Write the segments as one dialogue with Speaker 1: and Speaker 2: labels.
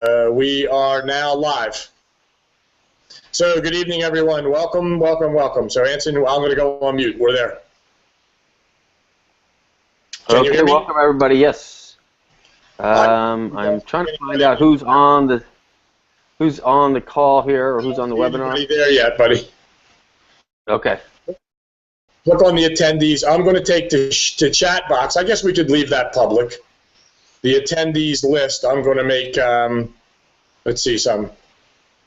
Speaker 1: We are now live. So good evening, everyone. Welcome, welcome, welcome. So Anson, I'm going to go on mute. We're there.
Speaker 2: Can you hear me? Welcome everybody. Yes. I'm trying to find out who's on the call here or who's on the webinar.
Speaker 1: Anybody there yet, buddy?
Speaker 2: Okay.
Speaker 1: Look on the attendees. I'm going to take the chat box. I guess we could leave that public. The attendees list, I'm going to make, let's see some.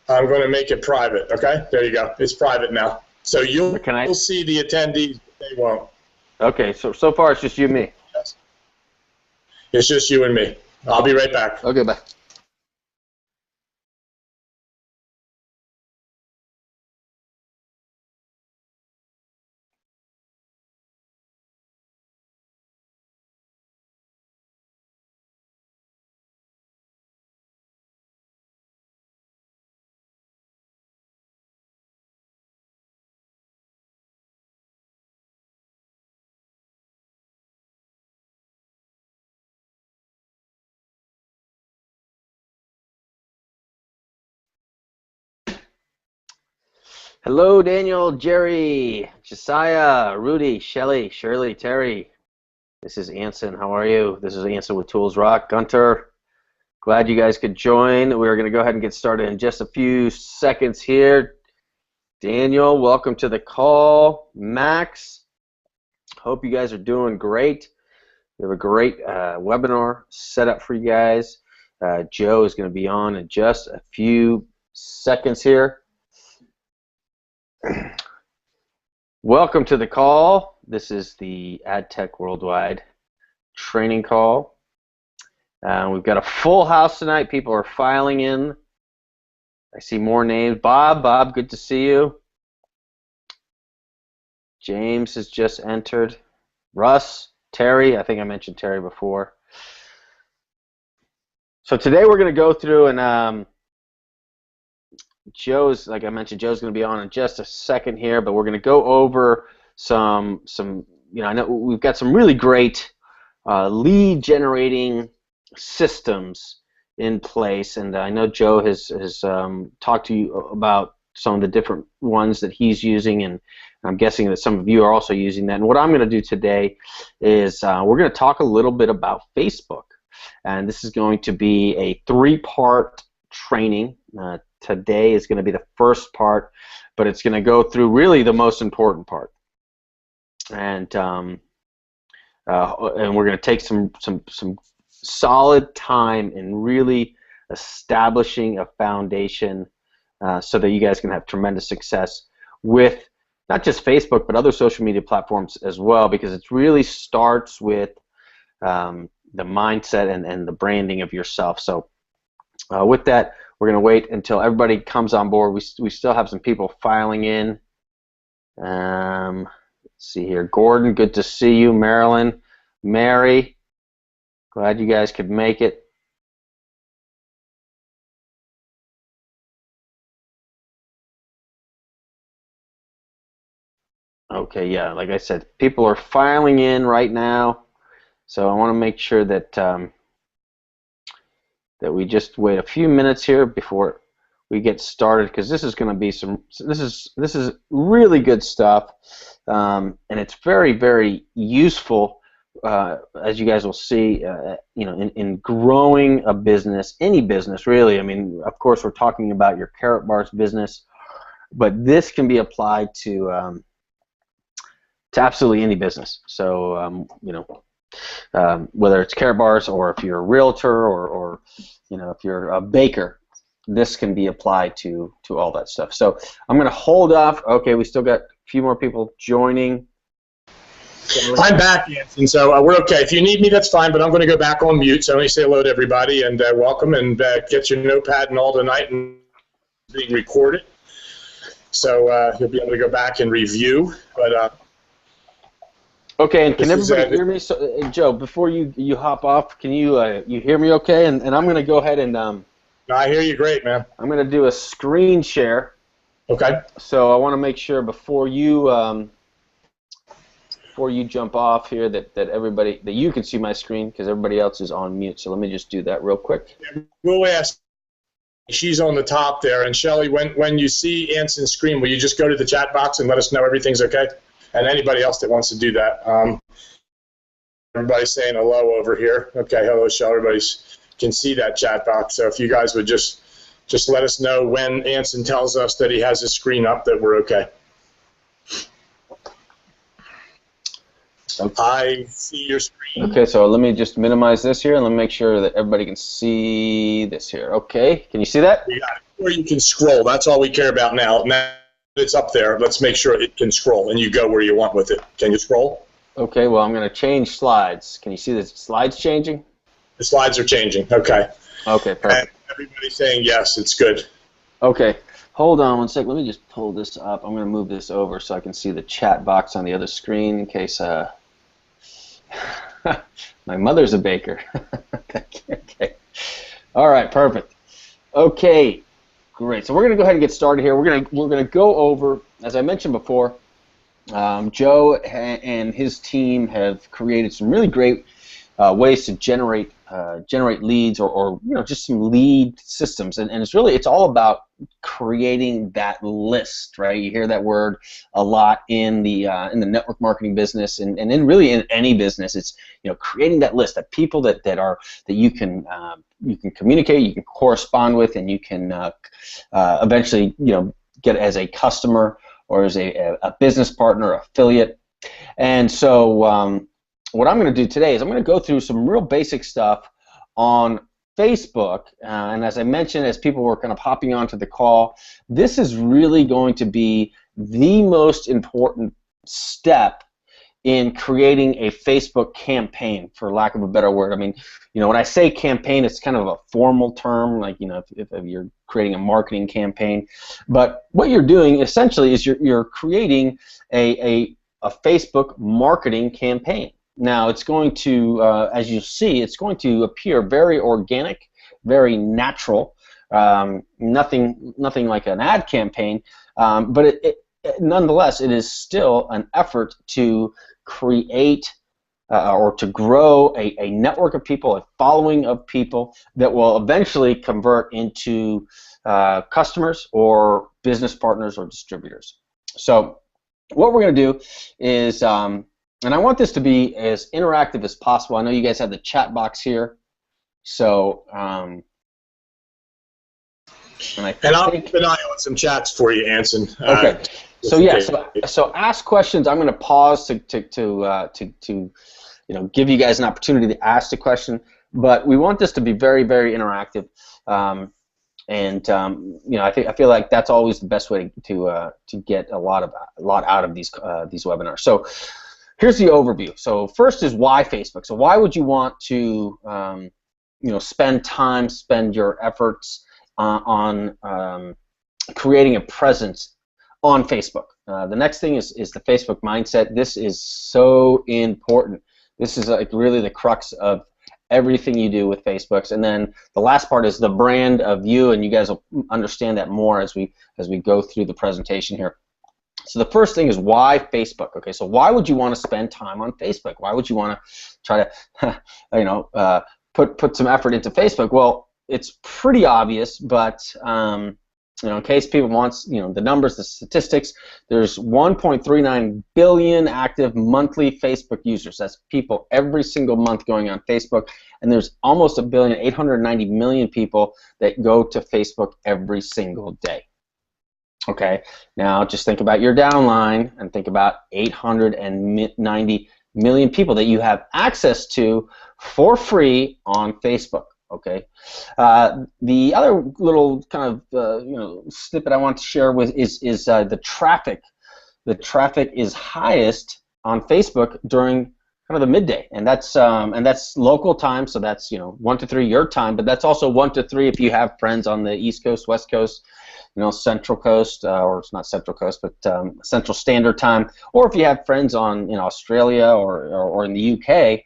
Speaker 1: I'm going to make it private, okay? There you go. It's private now. So you'll see the attendees, but they won't.
Speaker 2: Okay, so far it's just you and me.
Speaker 1: Yes. It's just you and me. I'll be right back.
Speaker 2: Okay, bye. Hello, Daniel, Jerry, Josiah, Rudy, Shelly, Shirley, Terry. This is Anson. How are you? This is Anson with Tools Rock. Gunter, glad you guys could join. We're going to go ahead and get started in just a few seconds here. Daniel, welcome to the call. Max, hope you guys are doing great. We have a great webinar set up for you guys. Joe is going to be on in just a few seconds here. Welcome to the call. This is the ADTECH Worldwide training call. We've got a full house tonight. People are filing in. I see more names. Bob, good to see you. James has just entered. Russ, Terry, I think I mentioned Terry before. So today we're going to go through and Joe's, like I mentioned, Joe's going to be on in just a second here, but we're going to go over some I know we've got some really great lead generating systems in place, and I know Joe has talked to you about some of the different ones that he's using, and I'm guessing that some of you are also using that. And what I'm going to do today is we're going to talk a little bit about Facebook, and this is going to be a 3-part training. Today is going to be the first part, but it's going to go through really the most important part, and we're going to take some solid time in really establishing a foundation so that you guys can have tremendous success with not just Facebook but other social media platforms as well, because it really starts with the mindset and the branding of yourself. So with that, we're going to wait until everybody comes on board. We still have some people filing in. Let's see here. Gordon, good to see you. Marilyn, Mary, glad you guys could make it. Okay, yeah, like I said, people are filing in right now, so I want to make sure that that we just wait a few minutes here before we get started, because this is going to be this is really good stuff, and it's very, very useful, as you guys will see, in growing a business, any business really. I mean, of course, we're talking about your Carrot Bars business, but this can be applied to absolutely any business. So whether it's Carrot Bars or if you're a realtor or if you're a baker, this can be applied to all that stuff. So I'm going to hold off. Okay, we still got a few more people joining.
Speaker 1: I'm back, Anson, so we're okay. If you need me, that's fine, but I'm going to go back on mute. So let me say hello to everybody and welcome, and get your notepad and all tonight, and being recorded. So you'll be able to go back and review. But
Speaker 2: okay, and can everybody hear me? So, Joe, before you hop off, can you hear me okay? And I'm going to go ahead and
Speaker 1: no, I hear you great, man.
Speaker 2: I'm going to do a screen share.
Speaker 1: Okay.
Speaker 2: So I want to make sure before you jump off here that you can see my screen, because everybody else is on mute. So let me just do that real quick.
Speaker 1: We'll ask she's on the top there. And Shelly, when you see Anson's screen, will you just go to the chat box and let us know everything's okay? And anybody else that wants to do that. Everybody's saying hello over here. Okay, hello, Shelly. Everybody can see that chat box. So if you guys would just let us know when Anson tells us that he has his screen up, that we're okay. I see your screen.
Speaker 2: Okay, so let me just minimize this here, and let me make sure that everybody can see this here. Okay, can you see that?
Speaker 1: Yeah, where you can scroll. That's all we care about now. Now it's up there. Let's make sure it can scroll, and you go where you want with it. Can you scroll?
Speaker 2: Okay, well, I'm going to change slides. Can you see the slides changing?
Speaker 1: The slides are changing. Okay.
Speaker 2: Okay, perfect.
Speaker 1: And everybody's saying yes, it's good.
Speaker 2: Okay, hold on one sec. Let me just pull this up. I'm going to move this over so I can see the chat box on the other screen in case my mother's a baker. Okay. All right, perfect. Okay, great. So we're going to go ahead and get started here. We're going to go over, as I mentioned before, Joe and his team have created some really great ways to generate leads or just some lead systems, and it's all about creating that list, right? You hear that word a lot in the network marketing business, and really in any business. It's creating that list of people that you can communicate, you can correspond with, and you can eventually get as a customer or as a business partner, affiliate. And so what I'm going to do today is I'm going to go through some real basic stuff on Facebook, and as I mentioned, as people were kind of hopping onto the call, this is really going to be the most important step in creating a Facebook campaign, for lack of a better word. I mean, when I say campaign, it's kind of a formal term, like if you're creating a marketing campaign, but what you're doing essentially is you're creating a Facebook marketing campaign. Now, it's going to, as you see, it's going to appear very organic, very natural, nothing like an ad campaign, but nonetheless, it is still an effort to create or to grow a network of people, a following of people that will eventually convert into customers or business partners or distributors. So what we're going to do is, and I want this to be as interactive as possible. I know you guys have the chat box here, so and
Speaker 1: I'll keep an eye on some chats for you, Anson.
Speaker 2: Okay. So yeah, so ask questions. I'm going to pause to give you guys an opportunity to ask the question, but we want this to be very, very interactive. I feel like that's always the best way to get a lot out of these webinars. So here's the overview. So first is why Facebook. So why would you want to spend your efforts on creating a presence on Facebook? The next thing is the Facebook mindset. This is so important. This is like really the crux of everything you do with Facebook's. And then the last part is the brand of you, and you guys will understand that more as we go through the presentation here. So the first thing is why Facebook. Okay, so why would you want to spend time on Facebook? Why would you want to try to put some effort into Facebook? Well, it's pretty obvious, but in case people want the numbers, the statistics, there's 1.39 billion active monthly Facebook users. That's people every single month going on Facebook, and there's almost 1.89 billion people that go to Facebook every single day. Okay, now just think about your downline and think about 890 million people that you have access to for free on Facebook. Okay, the other little kind of snippet I want to share with is the traffic. The traffic is highest on Facebook during kind of the midday, and that's local time, so that's 1 to 3 your time, but that's also 1 to 3 if you have friends on the East Coast, West Coast, Central Coast, or it's not Central Coast, but Central Standard Time, or if you have friends on Australia or in the UK.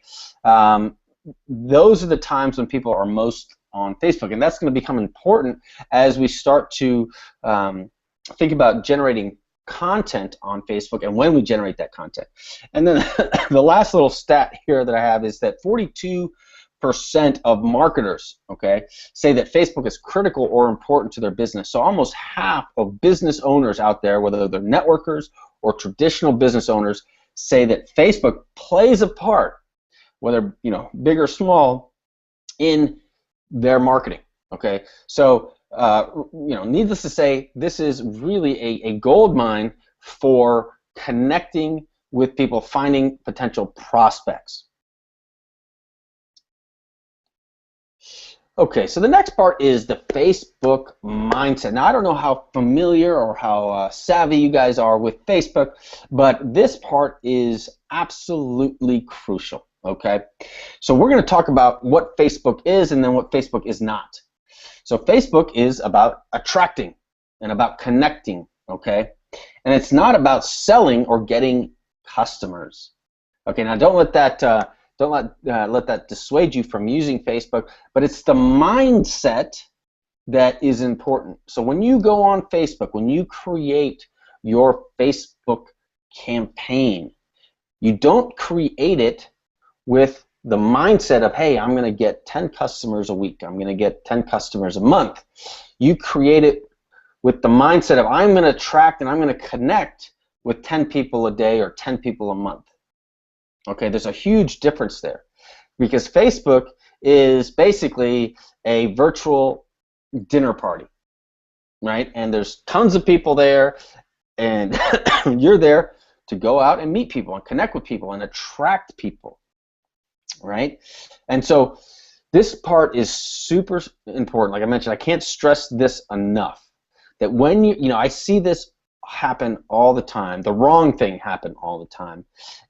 Speaker 2: Those are the times when people are most on Facebook, and that's going to become important as we start to think about generating content on Facebook and when we generate that content. And then the last little stat here that I have is that 42% of marketers, okay, say that Facebook is critical or important to their business. So almost half of business owners out there, whether they're networkers or traditional business owners, say that Facebook plays a part, whether big or small, in their marketing. Okay, so needless to say, this is really a gold mine for connecting with people, finding potential prospects. Okay, so the next part is the Facebook mindset. Now, I don't know how familiar or how savvy you guys are with Facebook, but this part is absolutely crucial, okay? So we're going to talk about what Facebook is and then what Facebook is not. So Facebook is about attracting and about connecting, okay? And it's not about selling or getting customers. Okay, now don't let that let that dissuade you from using Facebook, but it's the mindset that is important. So when you go on Facebook, when you create your Facebook campaign, you don't create it with the mindset of, hey, I'm going to get 10 customers a week, I'm going to get 10 customers a month. You create it with the mindset of, I'm going to attract and I'm going to connect with 10 people a day or 10 people a month. Okay, there's a huge difference there, because Facebook is basically a virtual dinner party, right? And there's tons of people there, and you're there to go out and meet people and connect with people and attract people, right? And so this part is super important. Like I mentioned, I can't stress this enough, that when I see this happen all the time, the wrong thing happen all the time,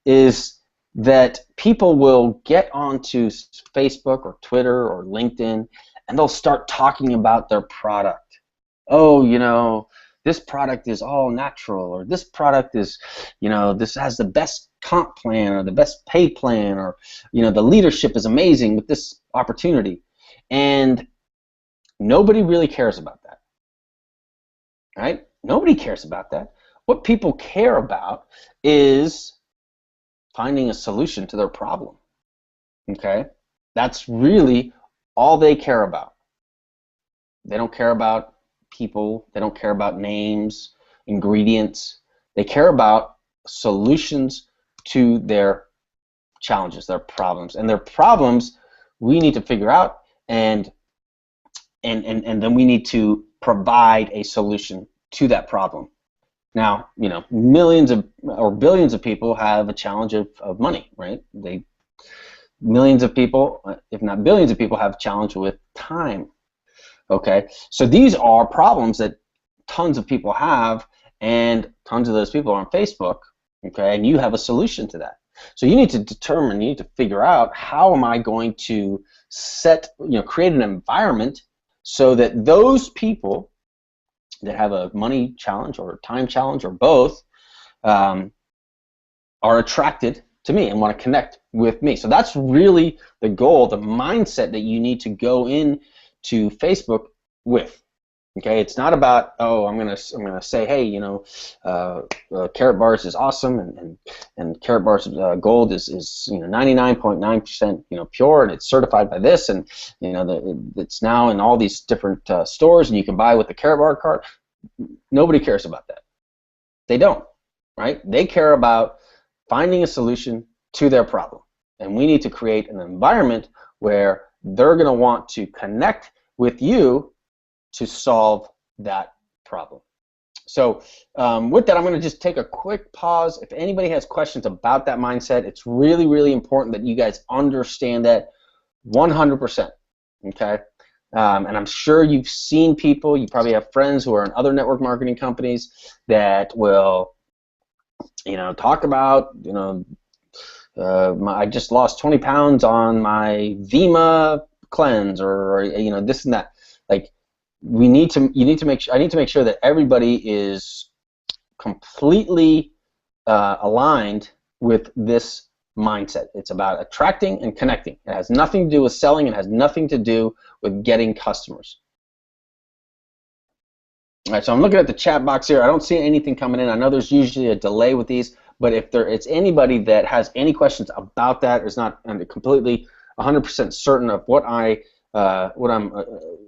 Speaker 2: is that people will get onto Facebook or Twitter or LinkedIn and they'll start talking about their product. Oh, this product is all natural, or this product is, this has the best comp plan or the best pay plan, or, the leadership is amazing with this opportunity. And nobody really cares about that, right? Nobody cares about that. What people care about is finding a solution to their problem. Okay? That's really all they care about. They don't care about people, they don't care about names, ingredients. They care about solutions to their challenges, their problems. And their problems we need to figure out, and then we need to provide a solution to that problem. Now, millions of or billions of people have a challenge of money, right? Millions of people, if not billions of people, have a challenge with time. Okay, so these are problems that tons of people have, and tons of those people are on Facebook. Okay, and you have a solution to that. So you need to determine, you need to figure out, how am I going to create an environment so that those people that have a money challenge or a time challenge or both are attracted to me and want to connect with me. So that's really the goal, the mindset that you need to go in to Facebook with. Okay, it's not about, I'm gonna say, hey, Carrot Bars is awesome, and Carrot Bars Gold is 99.9% pure, and it's certified by this, and it's now in all these different stores, and you can buy with the Carrot Bar card. Nobody cares about that. They don't, right? They care about finding a solution to their problem, and we need to create an environment where they're going to want to connect with you to solve that problem. So with that, I'm going to just take a quick pause. If anybody has questions about that mindset, it's really, really important that you guys understand that 100%, okay? And I'm sure you've seen people, you probably have friends who are in other network marketing companies that will, talk about, I just lost 20 pounds on my Vima cleanse, or this and that. Like, I need to make sure that everybody is completely aligned with this mindset. It's about attracting and connecting. It has nothing to do with selling. It has nothing to do with getting customers. All right, so I'm looking at the chat box here. I don't see anything coming in. I know there's usually a delay with these, but if it's anybody that has any questions about that, is not completely 100% certain of what I'm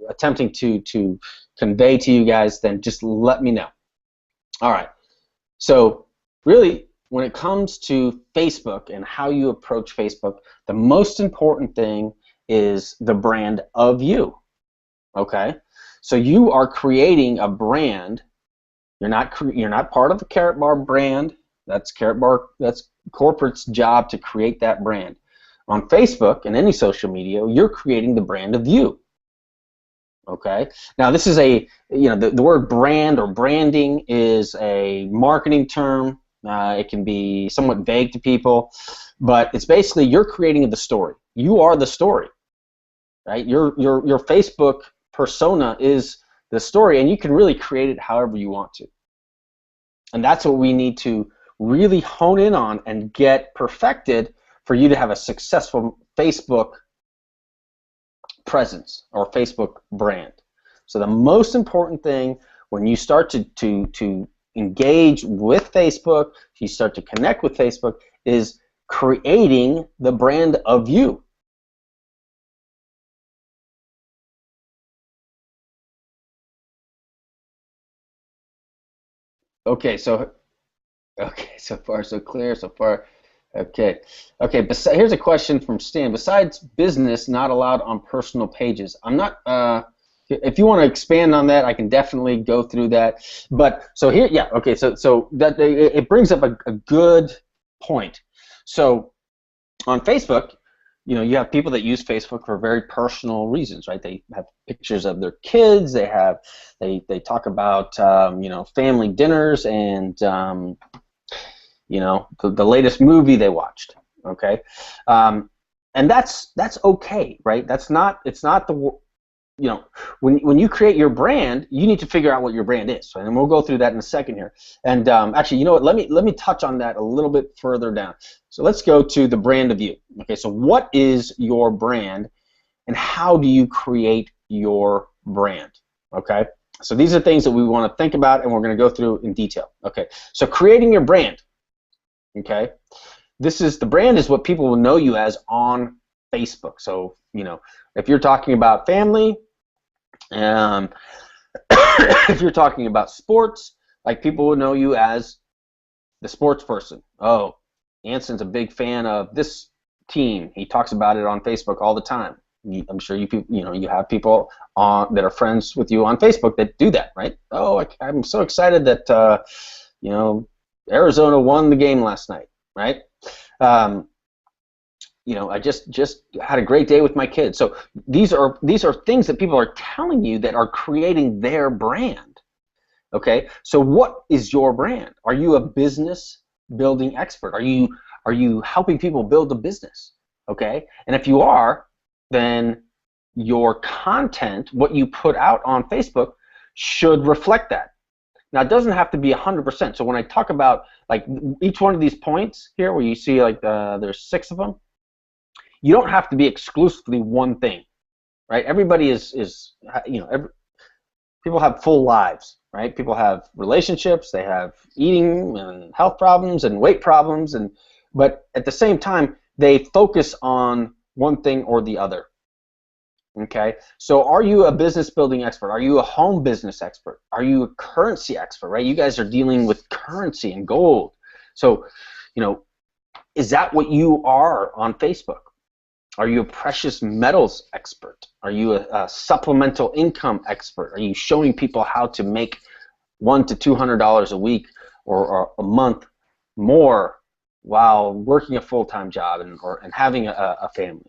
Speaker 2: attempting to convey to you guys, then just let me know. All right. So really, when it comes to Facebook and how you approach Facebook, the most important thing is the brand of you. Okay. So you are creating a brand. You're not part of the Carrot Bar brand. That's corporate's job to create that brand. On Facebook and any social media, you're creating the brand of you. Okay. Now this is the word brand or branding is a marketing term. It can be somewhat vague to people, but it's basically you're creating the story. You are the story, right? Your Facebook persona is the story, and you can really create it however you want to. And that's what we need to really hone in on and get perfected for you to have a successful Facebook presence or Facebook brand. So the most important thing when you start to engage with Facebook, you start to connect with Facebook, is creating the brand of you. Okay, so far so clear, so far. Okay. Here's a question from Stan. Besides business, not allowed on personal pages. I'm not. If you want to expand on that, I can definitely go through that. But so here, yeah. Okay. So that it brings up a good point. So on Facebook, you have people that use Facebook for very personal reasons, right? They have pictures of their kids. They talk about family dinners and the latest movie they watched. Okay, and that's okay, right? It's not the when you create your brand, you need to figure out what your brand is, right? And we'll go through that in a second here. And actually, you know what? Let me touch on that a little bit further down. So let's go to the brand of you. Okay, so what is your brand, and how do you create your brand? Okay, so these are things that we want to think about, and we're going to go through in detail. Okay, so creating your brand. Okay, the brand is what people will know you as on Facebook. So if you're talking about family, if you're talking about sports, like people will know you as the sports person. Oh, Anson's a big fan of this team. He talks about it on Facebook all the time. I'm sure you have people that are friends with you on Facebook that do that, right? Oh, I'm so excited that Arizona won the game last night, right? I just had a great day with my kids. So these are things that people are telling you that are creating their brand. Okay, so what is your brand? Are you a business building expert? Are you helping people build a business? Okay, and if you are, then your content, what you put out on Facebook, should reflect that. Now, it doesn't have to be 100%. So when I talk about like each one of these points here, where you see like there's 6 of them, you don't have to be exclusively one thing, right? Everybody people have full lives, right? People have relationships, they have eating and health problems and weight problems, but at the same time, they focus on one thing or the other. Okay, so are you a business building expert? Are you a home business expert? Are you a currency expert, right? You guys are dealing with currency and gold. So, is that what you are on Facebook? Are you a precious metals expert? Are you a supplemental income expert? Are you showing people how to make $100 to $200 a week or a month more while working a full-time job and having a family?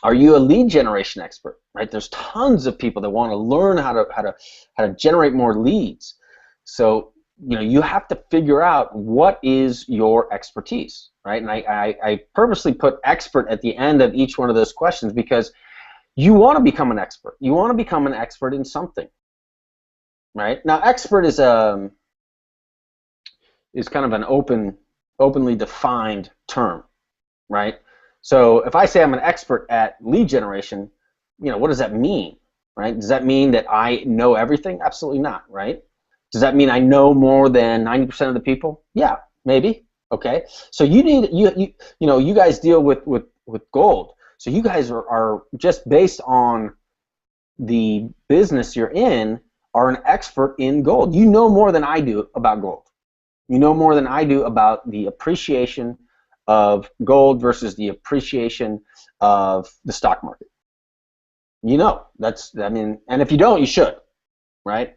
Speaker 2: Are you a lead generation expert? Right? There's tons of people that want to learn how to generate more leads. So you have to figure out what is your expertise, right? And I purposely put expert at the end of each one of those questions because you want to become an expert. You want to become an expert in something, right? Now, expert is kind of an openly defined term, right? So if I say I'm an expert at lead generation, what does that mean, right? Does that mean that I know everything? Absolutely not, right? Does that mean I know more than 90% of the people? Yeah, maybe. Okay. So you guys deal with gold. So you guys are just based on the business you're in, are an expert in gold. You know more than I do about gold. You know more than I do about the appreciation of gold versus the appreciation of the stock market. You know, I mean, and if you don't, you should, right?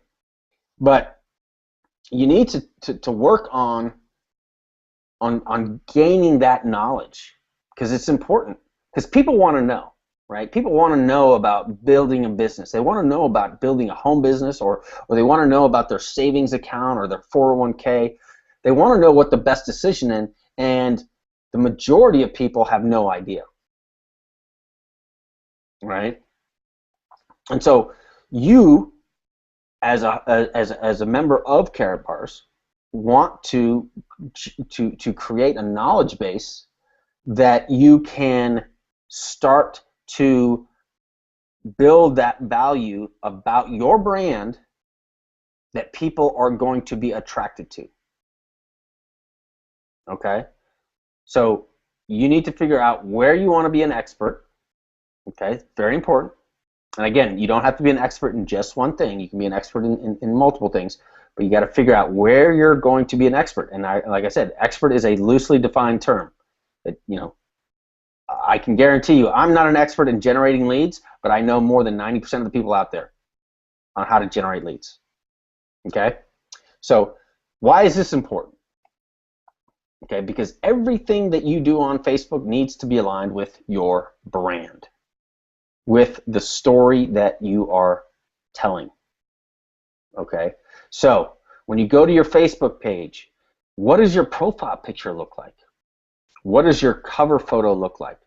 Speaker 2: But you need to work on gaining that knowledge, because it's important. Because people want to know, right? People want to know about building a business. They want to know about building a home business, or they want to know about their savings account or their 401k. They want to know what the best decision is, and the majority of people have no idea, right? And so you, as a member of Karatbars, want to create a knowledge base that you can start to build that value about your brand that people are going to be attracted to. Okay? So you need to figure out where you want to be an expert. Okay? Very important. And again, you don't have to be an expert in just one thing. You can be an expert in multiple things, but you got to figure out where you're going to be an expert. And like I said, expert is a loosely defined term. That, you know, I can guarantee you, I'm not an expert in generating leads, but I know more than 90% of the people out there on how to generate leads. Okay? So why is this important? Okay, because everything that you do on Facebook needs to be aligned with your brand, with the story that you are telling. Okay, so when you go to your Facebook page, what does your profile picture look like? What does your cover photo look like?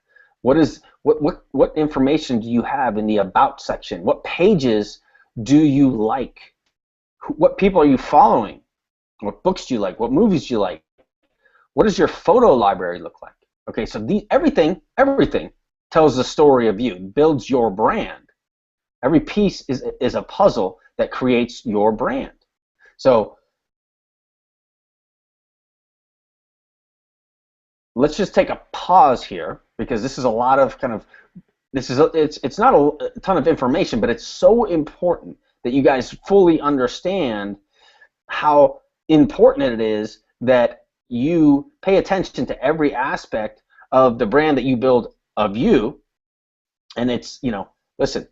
Speaker 2: What information do you have in the about section? What pages do you like? What people are you following? What books do you like? What movies do you like? What does your photo library look like? Okay, so everything tells the story of you, builds your brand. Every piece is a puzzle that creates your brand. So let's just take a pause here, because this is a lot of it's not a ton of information, but it's so important that you guys fully understand how important it is that you pay attention to every aspect of the brand that you build of you. And it's, you know, listen,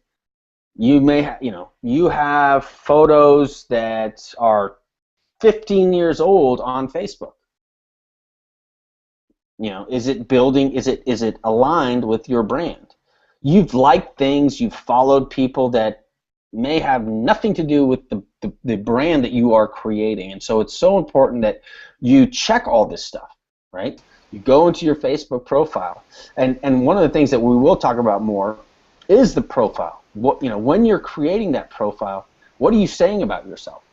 Speaker 2: you may you have photos that are 15 years old on Facebook. You know, is it building, is it aligned with your brand? You've liked things, you've followed people that may have nothing to do with the brand that you are creating. And so it's so important that you check all this stuff, right? You go into your Facebook profile, and one of the things that we will talk about more is the profile. What, you know, when you're creating that profile, what are you saying about yourself?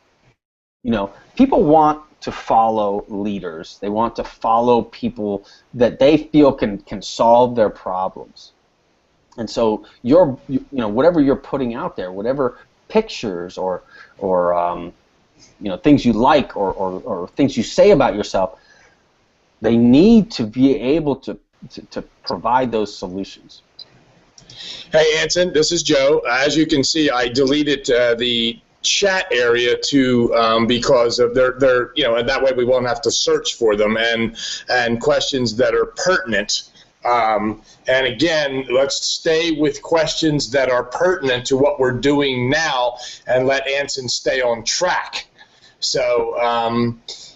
Speaker 2: You know, people want to follow leaders. They want to follow people that they feel can solve their problems. And so you know, whatever you're putting out there, whatever pictures or you know, things you like or things you say about yourself, they need to be able to provide those solutions.
Speaker 1: Hey, Anson, this is Joe. As you can see, I deleted the chat area to because of their you know, and that way we won't have to search for them, and questions that are pertinent. And again, let's stay with questions that are pertinent to what we're doing now, and let Anson stay on track. So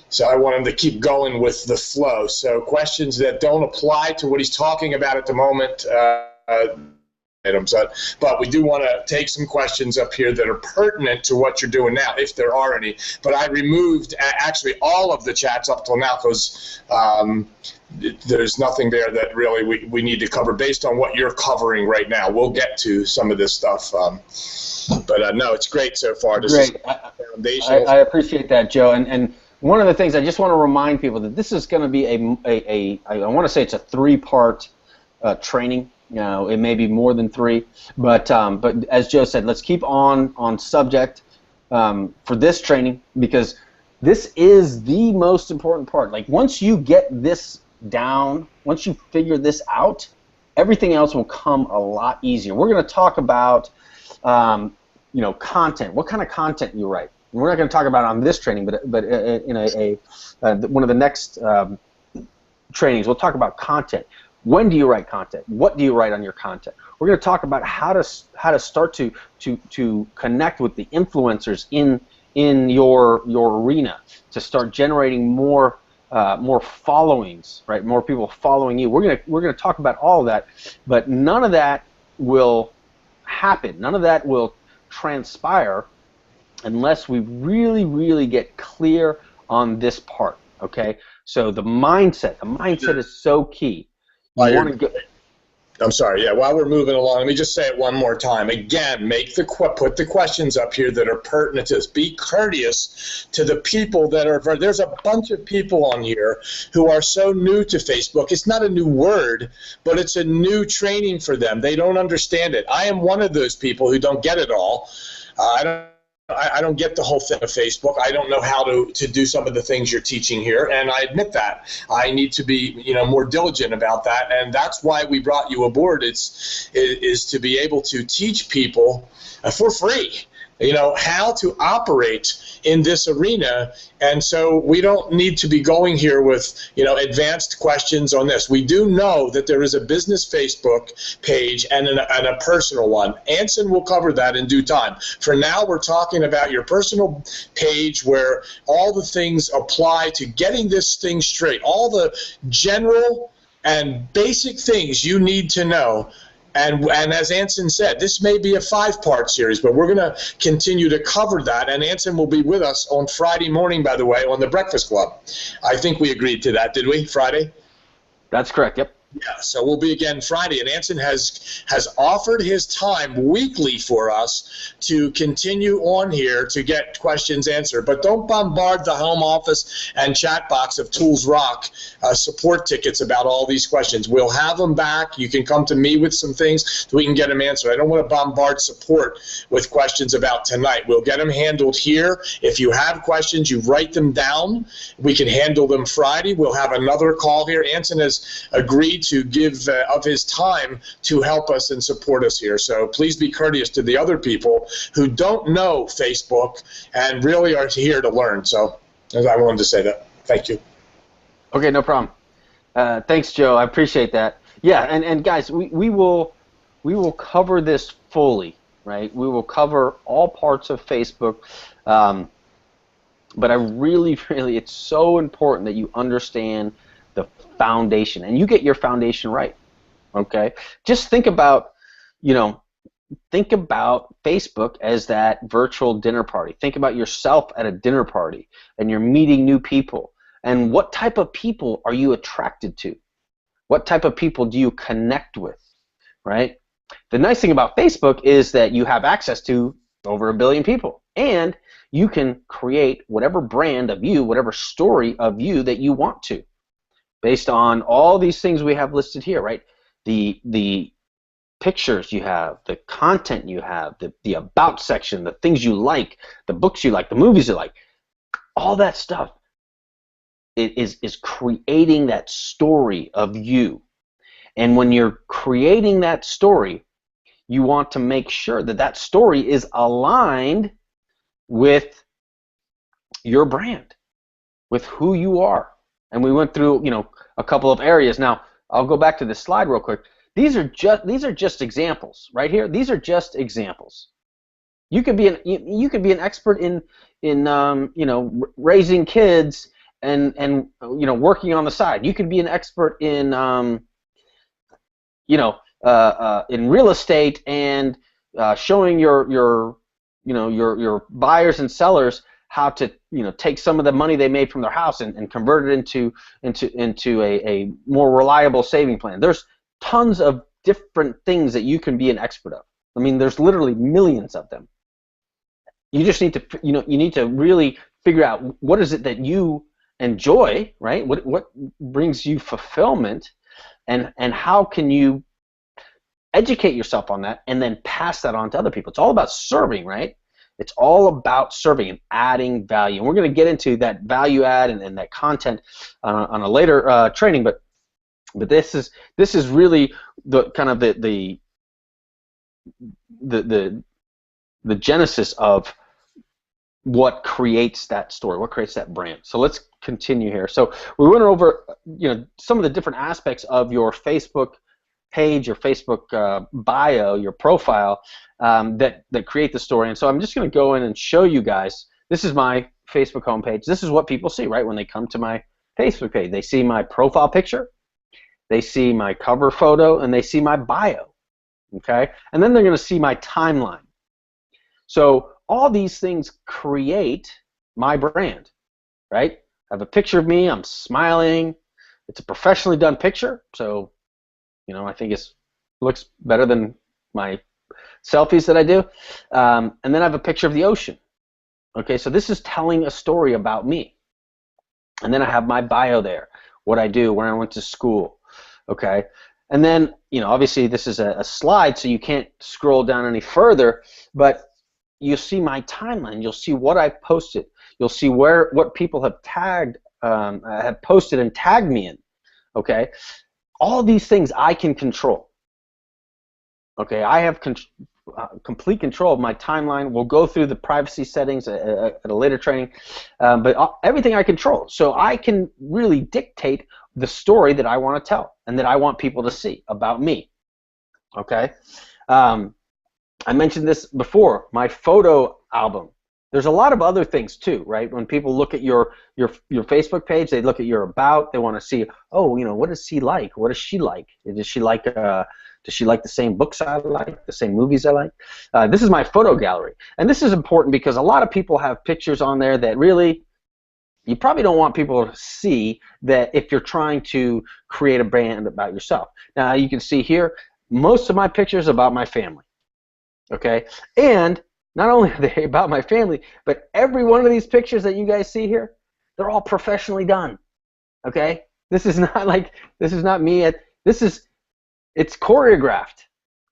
Speaker 1: so I want him to keep going with the flow. So questions that don't apply to what he's talking about at the moment, but we do want to take some questions up here that are pertinent to what you're doing now, if there are any. But I removed actually all of the chats up till now, because there's nothing there that really we need to cover based on what you're covering right now. We'll get to some of this stuff. But no, it's great so far. This
Speaker 2: great.
Speaker 1: Is foundational.
Speaker 2: I appreciate that, Joe. And one of the things I just want to remind people that this is going to be I want to say it's a 3-part training. You know, it may be more than 3, but as Joe said, let's keep on subject for this training, because this is the most important part. Like, once you get this down, once you figure this out, everything else will come a lot easier. We're going to talk about content. What kind of content you write. We're not going to talk about it on this training, but in one of the next trainings, we'll talk about content. When do you write content? What do you write on your content? We're going to talk about how to start to connect with the influencers in your arena to start generating more followings, right? More people following you. We're gonna talk about all of that, but none of that will happen. None of that will transpire unless we really, really get clear on this part. Okay? So the mindset is so key. You want to go.
Speaker 1: I'm sorry, yeah, while we're moving along, let me just say it one more time. Again, put the questions up here that are pertinent to this. Be courteous to the people that are, there's a bunch of people on here who are so new to Facebook. It's not a new word, but it's a new training for them. They don't understand it. I am one of those people who don't get it all. I don't get the whole thing of Facebook. I don't know how to do some of the things you're teaching here, and I admit that. I need to be more diligent about that, and that's why we brought you aboard. Is to be able to teach people for free, how to operate in this arena. And so we don't need to be going here with, advanced questions on this. We do know that there is a business Facebook page and a personal one. Anson will cover that in due time. For now, we're talking about your personal page where all the things apply to getting this thing straight, all the general and basic things you need to know. And as Anson said, this may be a 5-part series, but we're going to continue to cover that. And Anson will be with us on Friday morning, by the way, on the Breakfast Club. I think we agreed to that, did we, Friday?
Speaker 2: That's correct, yep.
Speaker 1: Yeah, so we'll be again Friday, and Anson has offered his time weekly for us to continue on here to get questions answered. But don't bombard the home office and chat box of Tools Rock support tickets about all these questions. We'll have them back. You can come to me with some things so we can get them answered. I don't want to bombard support with questions about tonight. We'll get them handled here. If you have questions, you write them down. We can handle them Friday. We'll have another call here. Anson has agreed to give of his time to help us and support us here. So please be courteous to the other people who don't know Facebook and really are here to learn. So I wanted to say that. Thank you.
Speaker 2: Okay, no problem. Thanks, Joe. I appreciate that. Yeah, and guys, we will cover this fully, right? We will cover all parts of Facebook. But I really, it's so important that you understand the foundation, and you get your foundation right. Okay, just think about Facebook as that virtual dinner party. Think about yourself at a dinner party, and you're meeting new people. And what type of people are you attracted to? What type of people do you connect with? Right. The nice thing about Facebook is that you have access to over 1 billion people, and you can create whatever brand of you, whatever story of you that you want to, based on all these things we have listed here, right? The pictures you have, the content you have, the about section, the things you like, the books you like, the movies you like, all that stuff is creating that story of you. And when you're creating that story, you want to make sure that that story is aligned with your brand, with who you are. And we went through, a couple of areas. Now, I'll go back to this slide real quick. These are just examples right here. These are just examples. You could be an expert in raising kids and working on the side. You could be an expert in in real estate and showing your buyers and sellers how to take some of the money they made from their house and convert it into a more reliable saving plan. There's tons of different things that you can be an expert of. I mean, there's literally millions of them. You just need to you need to really figure out what is it that you enjoy, right? What brings you fulfillment, and how can you educate yourself on that and then pass that on to other people. It's all about serving, right? It's all about serving and adding value. And we're going to get into that value add and that content on a later training, but this is really the kind of the genesis of what creates that story, what creates that brand. So let's continue here. So we went over, some of the different aspects of your Facebook page, your Facebook bio, your profile that create the story. And so I'm just going to go in and show you guys. This is my Facebook homepage. This is what people see, right, when they come to my Facebook page. They see my profile picture, they see my cover photo, and they see my bio. Okay, and then they're going to see my timeline. So all these things create my brand, right? I have a picture of me, I'm smiling. It's a professionally done picture, so I think it looks better than my selfies that I do. And then I have a picture of the ocean. Okay, so this is telling a story about me. And then I have my bio there, what I do, where I went to school. Okay, and then obviously this is a slide, so you can't scroll down any further, but you'll see my timeline. You'll see what I've posted. You'll see what people have tagged, have posted and tagged me in. Okay, all these things I can control. Okay, I have complete control of my timeline. We'll go through the privacy settings at a later training, but everything I control. So I can really dictate the story that I want to tell and that I want people to see about me. Okay. I mentioned this before, my photo album. There's a lot of other things too, right? When people look at your Facebook page, they look at your about. They want to see, what does he like? What does she like? Does she like the same books I like? The same movies I like? This is my photo gallery, and this is important because a lot of people have pictures on there that really you probably don't want people to see that if you're trying to create a brand about yourself. Now you can see here, most of my pictures are about my family. Okay, and not only are they about my family, but every one of these pictures that you guys see here, they're all professionally done. Okay, this is not me. It's choreographed.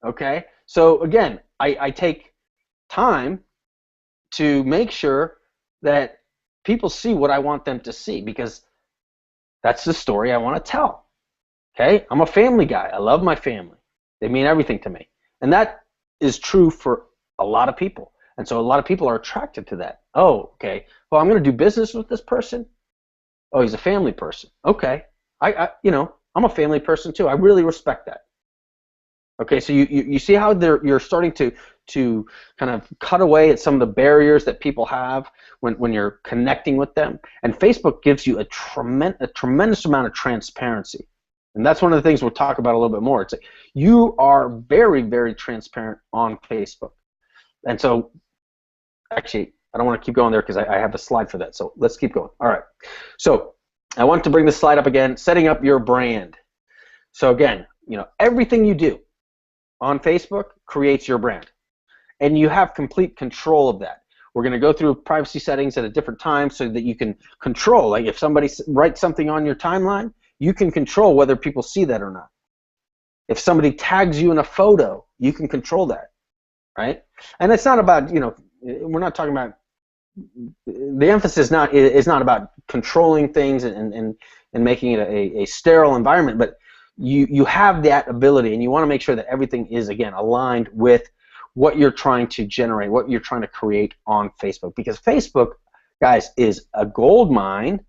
Speaker 2: Okay, so again, I take time to make sure that people see what I want them to see because that's the story I want to tell. Okay, I'm a family guy. I love my family. They mean everything to me, and that is true for a lot of people, and so a lot of people are attracted to that. Oh, okay. Well, I'm going to do business with this person. Oh, he's a family person. Okay, I'm a family person too. I really respect that. Okay, so you see how you're starting to kind of cut away at some of the barriers that people have when you're connecting with them, and Facebook gives you a tremendous amount of transparency. And that's one of the things we'll talk about a little bit more. It's like you are very, very transparent on Facebook. And so, actually, I don't want to keep going there because I have a slide for that. So let's keep going. All right. So I want to bring this slide up again, setting up your brand. So again, everything you do on Facebook creates your brand. And you have complete control of that. We're going to go through privacy settings at a different time so that you can control. Like if somebody writes something on your timeline, you can control whether people see that or not. If somebody tags you in a photo, you can control that, right? And it's not about, we're not talking about, the emphasis is not about controlling things and making it a sterile environment, but you have that ability, and you want to make sure that everything is, again, aligned with what you're trying to generate, what you're trying to create on Facebook. Because Facebook, guys, is a gold mine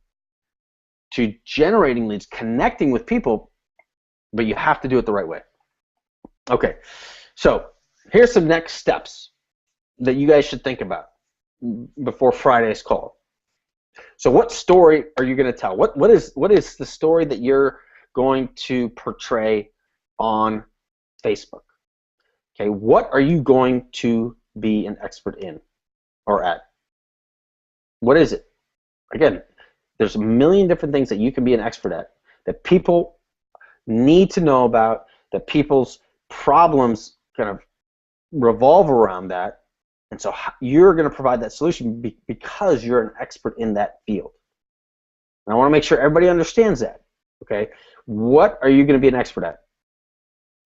Speaker 2: to generating leads, connecting with people, but you have to do it the right way. Okay, so here's some next steps that you guys should think about before Friday's call. So what story are you going to tell? What is the story that you're going to portray on Facebook? Okay, what are you going to be an expert in or at? What is it? Again, there's a million different things that you can be an expert at that people need to know about, that people's problems kind of revolve around that, and so you're going to provide that solution because you're an expert in that field. And I want to make sure everybody understands that. Okay, what are you going to be an expert at?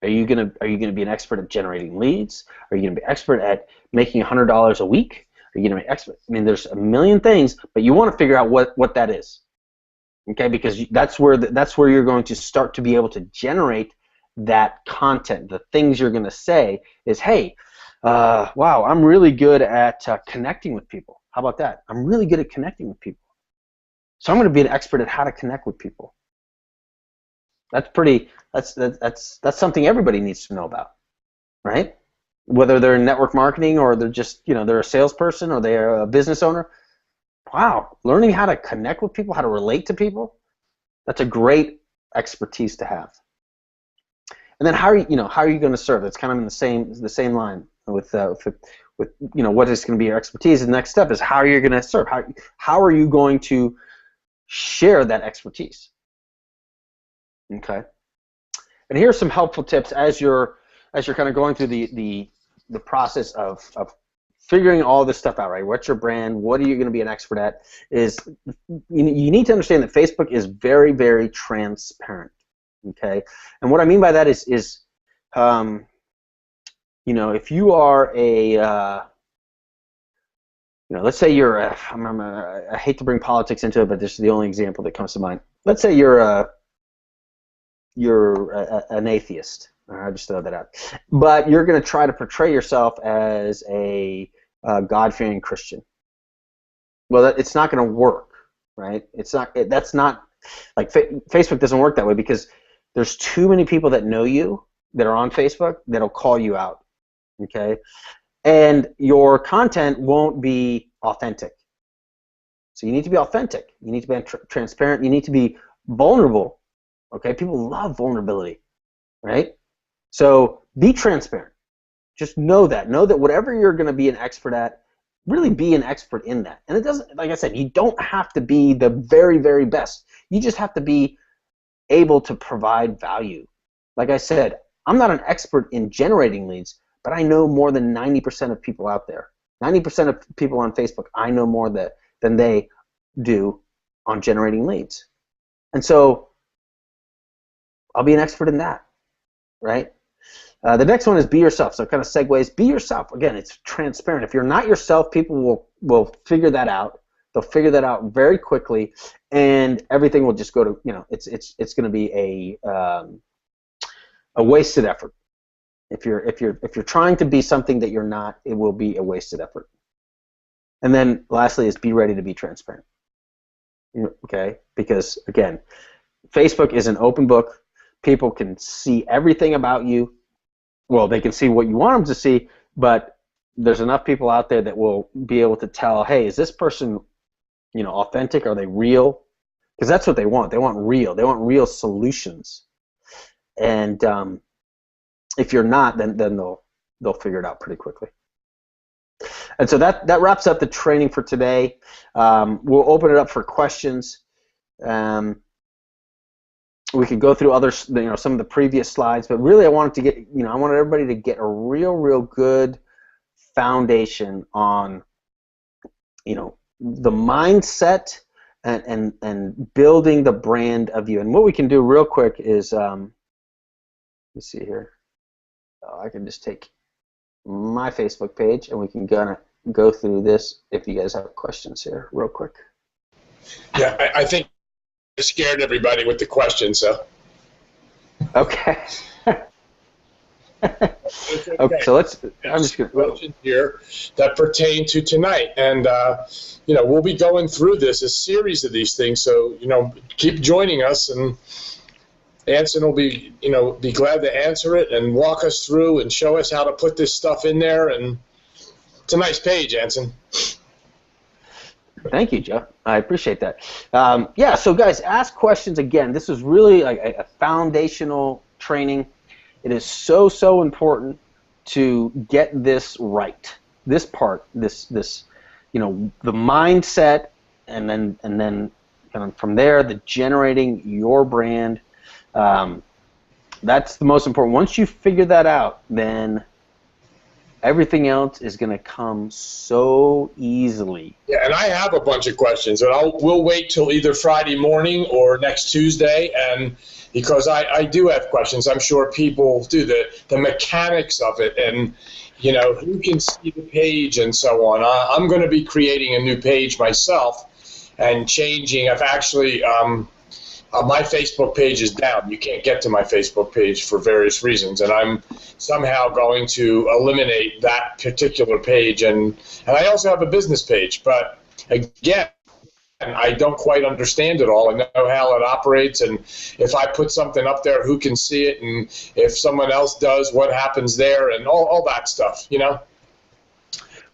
Speaker 2: Are you going to be an expert at generating leads? Are you going to be expert at making $100 a week? Are you going to be expert? I mean, there's a million things, but you want to figure out what that is. Okay, because that's where you're going to start to be able to generate that content, the things you're going to say is, hey, wow, I'm really good at connecting with people. How about that? I'm really good at connecting with people. So I'm going to be an expert at how to connect with people. That's something everybody needs to know about, right? Whether they're in network marketing or they're just, they're a salesperson or they're a business owner. Wow, learning how to connect with people, how to relate to people, that's a great expertise to have. And then how are you going to serve? It's kind of in the same line with what is going to be your expertise. The next step is how are you going to serve? How are you going to share that expertise? Okay. And here are some helpful tips as you're kind of going through the process of figuring all this stuff out, right? What's your brand? What are you going to be an expert at? Is you need to understand that Facebook is very, very transparent. Okay, and what I mean by that is if you are let's say you're I hate to bring politics into it, but this is the only example that comes to mind. Let's say you're an atheist. I just throw that out. But you're going to try to portray yourself as a God-fearing Christian. Well, it's not going to work, right? That's not like Facebook doesn't work that way, because there's too many people that know you that are on Facebook that'll call you out, okay? And your content won't be authentic. So you need to be authentic. You need to be transparent. You need to be vulnerable, okay? People love vulnerability, right? So be transparent. Just know that whatever you're going to be an expert at, really be an expert in that. And it doesn't, like I said, you don't have to be the very, very best. You just have to be able to provide value. Like I said, I'm not an expert in generating leads, but I know more than 90% of people out there. 90% of people on Facebook, I know more than they do on generating leads. And so I'll be an expert in that, right? The next one is be yourself. So it kind of segues, be yourself. Again, it's transparent. If you're not yourself, people will figure that out. They'll figure that out very quickly, and everything will just go to, it's going to be a wasted effort. If you're trying to be something that you're not, it will be a wasted effort. And then lastly is be ready to be transparent. Okay? Because again, Facebook is an open book. People can see everything about you. Well, they can see what you want them to see, but there's enough people out there that will be able to tell, hey, is this person, authentic? Are they real? Because that's what they want. They want real. They want real solutions. And if you're not, then they'll figure it out pretty quickly. And so that wraps up the training for today. We'll open it up for questions. We could go through other, some of the previous slides, but really I wanted everybody to get a real good foundation on, the mindset and building the brand of you. And what we can do real quick is, let's see here. I can just take my Facebook page and we can go through this if you guys have questions here real quick.
Speaker 1: Yeah, I think I scared everybody with the question, so.
Speaker 2: Okay. Okay, so I'm just going to
Speaker 1: questions here that pertain to tonight, and we'll be going through a series of these things. So keep joining us, and Anson will be glad to answer it and walk us through and show us how to put this stuff in there. And it's a nice page, Anson.
Speaker 2: Thank you, Joe. I appreciate that. Yeah, so guys, ask questions. Again, this is really like a foundational training. It is so important to get this right. This part, this the mindset, and then kind of from there, the generating your brand. That's the most important. Once you figure that out, then everything else is going to come so easily.
Speaker 1: Yeah, and I have a bunch of questions, and we'll wait till either Friday morning or next Tuesday, and because I do have questions. I'm sure people do the mechanics of it, and who can see the page and so on. I'm going to be creating a new page myself and changing. I've actually my Facebook page is down. You can't get to my Facebook page for various reasons, and I'm somehow going to eliminate that particular page. And I also have a business page, but again, I don't quite understand it all. I know how it operates, and if I put something up there, who can see it, and if someone else does, what happens there, and all that stuff, you know?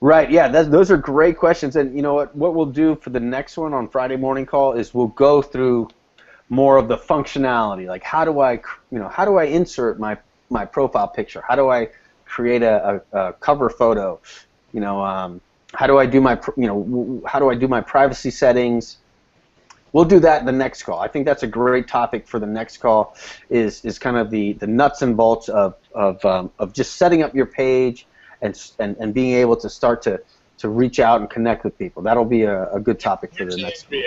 Speaker 2: Right, yeah, those are great questions. And you know what we'll do for the next one on Friday morning call is we'll go through more of the functionality, like how do I insert my profile picture? How do I create a cover photo? You know, how do I do my privacy settings? We'll do that in the next call. I think that's a great topic for the next call. Is kind of the nuts and bolts of just setting up your page and being able to start to reach out and connect with people. That'll be a good topic for the next call.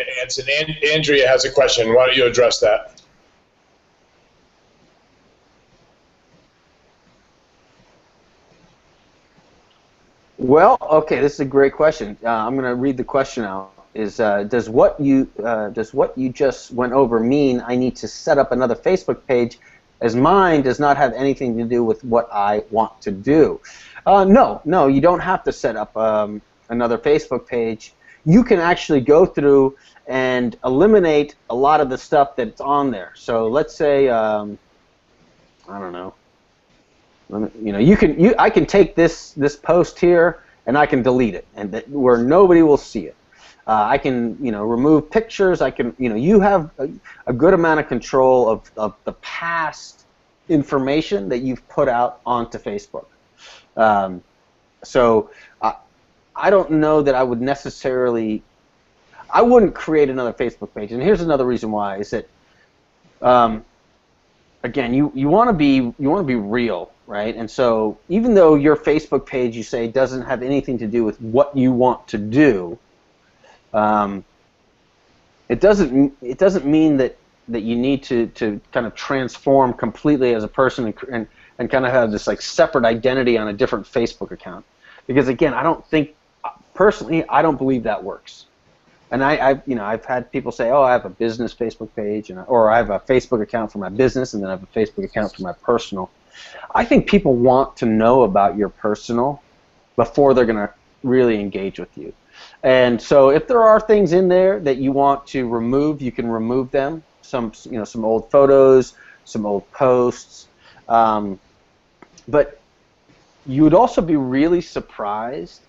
Speaker 1: Andrea has a question. Why don't you address that?
Speaker 2: Well, okay, this is a great question. I'm going to read the question out. Does what you just went over mean I need to set up another Facebook page, as mine does not have anything to do with what I want to do? No, you don't have to set up another Facebook page. You can actually go through and eliminate a lot of the stuff that's on there. So let's say, I don't know. I can take this post here and I can delete it, and where nobody will see it. I can remove pictures. I can you have a good amount of control of the past information that you've put out onto Facebook. So I don't know that I would necessarily. I wouldn't create another Facebook page, and here's another reason why: is that again, you want to be real, right? And so even though your Facebook page, you say, doesn't have anything to do with what you want to do, it doesn't mean that you need to kind of transform completely as a person and kind of have this like separate identity on a different Facebook account. Because again, personally, I don't believe that works. And I've had people say, oh, I have a business Facebook page, or I have a Facebook account for my business, and then I have a Facebook account for my personal. I think people want to know about your personal before they're going to really engage with you. And so if there are things in there that you want to remove, you can remove them. Some old photos, some old posts. But you would also be really surprised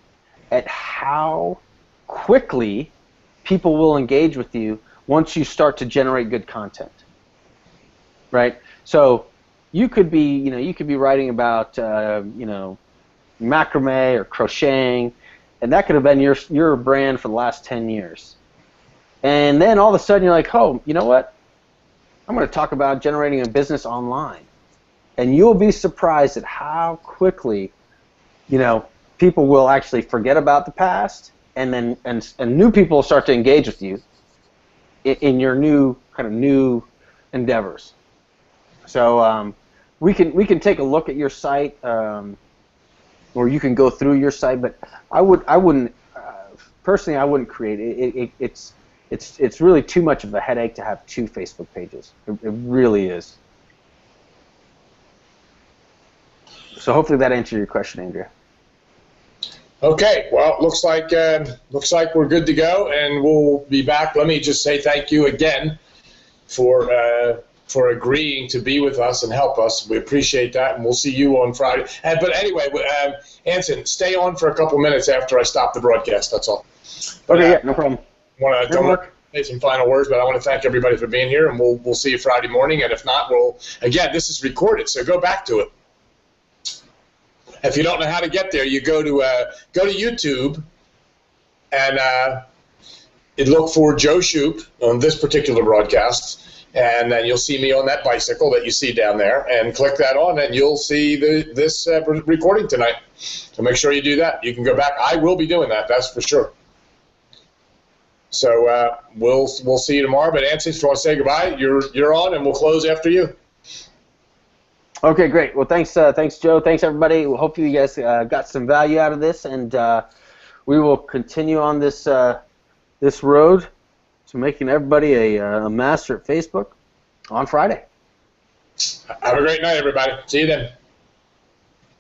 Speaker 2: at how quickly people will engage with you once you start to generate good content, right? So you could be writing about macrame or crocheting, and that could have been your brand for the last 10 years. And then all of a sudden you're like, oh, you know what? I'm going to talk about generating a business online. And you'll be surprised at how quickly, people will actually forget about the past, and then new people will start to engage with you in your new endeavors. So we can take a look at your site, or you can go through your site. But I wouldn't personally. I wouldn't create it. It's really too much of a headache to have two Facebook pages. It really is. So hopefully that answered your question, Andrea.
Speaker 1: Okay, well, looks like we're good to go, and we'll be back. Let me just say thank you again for agreeing to be with us and help us. We appreciate that, and we'll see you on Friday. But anyway, Anson, stay on for a couple minutes after I stop the broadcast. That's all.
Speaker 2: Okay, yeah, no problem.
Speaker 1: Want to say some final words, but I want to thank everybody for being here, and we'll see you Friday morning. And if not, this is recorded, so go back to it. If you don't know how to get there, you go to YouTube and look for Joe Shoup on this particular broadcast, and then you'll see me on that bicycle that you see down there, and click that on, and you'll see this recording tonight. So make sure you do that. You can go back. I will be doing that. That's for sure. So we'll see you tomorrow. But Anson, if you want to say goodbye, you're on, and we'll close after you.
Speaker 2: Okay, great. Well, thanks, Joe. Thanks, everybody. Well, hopefully you guys got some value out of this, and we will continue on this road to making everybody a master at Facebook on Friday.
Speaker 1: Have a great night, everybody. See you then.